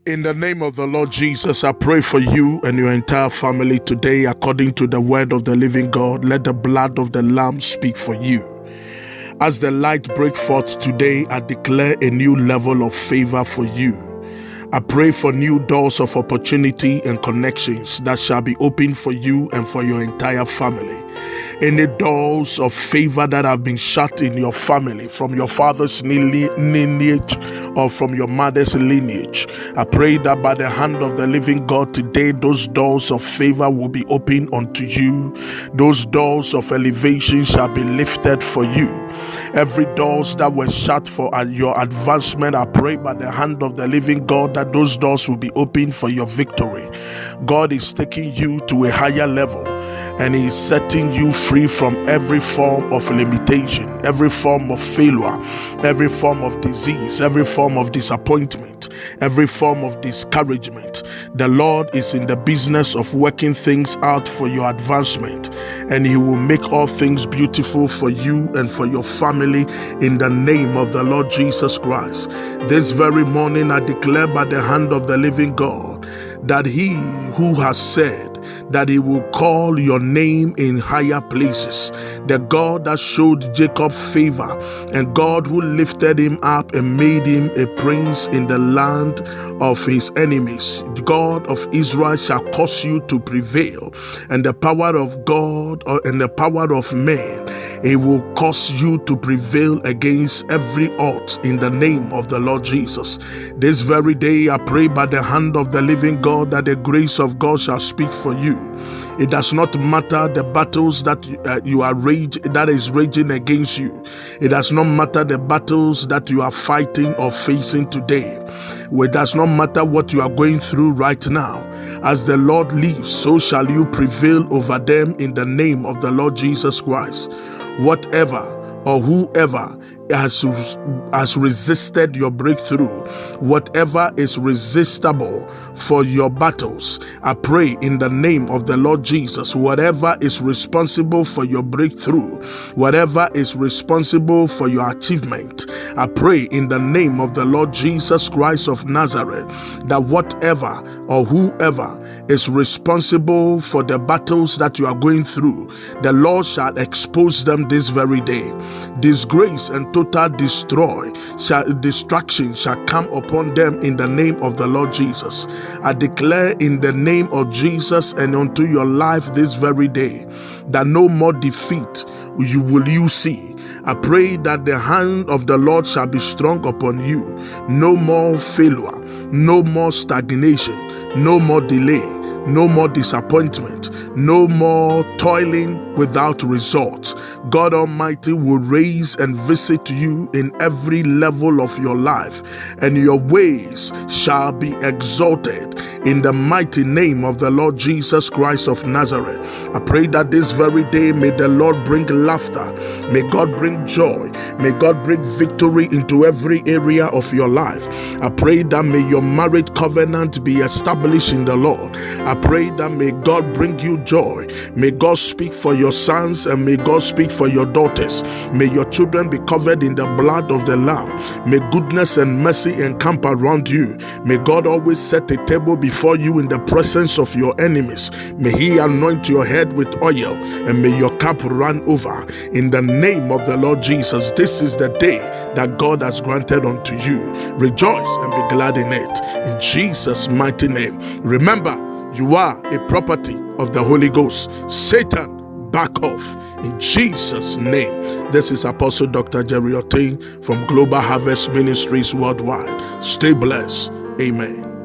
In the name of the Lord Jesus, I pray for you and your entire family today according to the word of the living God. Let the blood of the Lamb speak for you. As the light break forth today, I declare a new level of favor for you. I pray for new doors of opportunity and connections that shall be opened for you and for your entire family. Any doors of favor that have been shut in your family from your father's lineage or from your mother's lineage, I pray that by the hand of the living God today, those doors of favor will be opened unto you. Those doors of elevation shall be lifted for you. Every doors that were shut for your advancement, I pray by the hand of the living God that those doors will be opened for your victory. God is taking you to a higher level, and He is setting you free from every form of limitation, every form of failure, every form of disease, every form of disappointment, every form of discouragement. The Lord is in the business of working things out for your advancement, and He will make all things beautiful for you and for your family in the name of the Lord Jesus Christ. This very morning I declare by the hand of the living God that He who has said that He will call your name in higher places, the God that showed Jacob favor and God who lifted him up and made him a prince in the land of his enemies, the God of Israel shall cause you to prevail, and the power of God and the power of man, He will cause you to prevail against every odds in the name of the Lord Jesus. This very day I pray by the hand of the living God that the grace of God shall speak for you. It does not matter the battles that that is raging against you. It does not matter the battles that you are fighting or facing today. It does not matter what you are going through right now. As the Lord lives, so shall you prevail over them in the name of the Lord Jesus Christ. Whatever or whoever has resisted your breakthrough, whatever is resistible for your battles, I pray in the name of the Lord Jesus, whatever is responsible for your breakthrough, whatever is responsible for your achievement, I pray in the name of the Lord Jesus Christ of Nazareth that whatever or whoever is responsible for the battles that you are going through, the Lord shall expose them this very day. Disgrace and total destruction shall come upon them in the name of the Lord Jesus. I declare in the name of Jesus and unto your life this very day that no more defeat will you see. I pray that the hand of the Lord shall be strong upon you. No more failure, no more stagnation, no more delay, no more disappointment, no more toiling without results. God Almighty will raise and visit you in every level of your life, and your ways shall be exalted in the mighty name of the Lord Jesus Christ of Nazareth. I pray that this very day may the Lord bring laughter, may God bring joy, may God bring victory into every area of your life. I pray that may your marriage covenant be established in the Lord. I pray that may God bring you joy. May God speak for your sons and may God speak for your daughters. May your children be covered in the blood of the Lamb. May goodness and mercy encamp around you. May God always set a table before you in the presence of your enemies. May He anoint your head with oil and may your cup run over. In the name of the Lord Jesus, this is the day that God has granted unto you. Rejoice and be glad in it. In Jesus' mighty name. Remember, you are a property of the Holy Ghost. Satan, back off in Jesus' name. This is Apostle Dr. Jerry Otain from Global Harvest Ministries Worldwide. Stay blessed. Amen.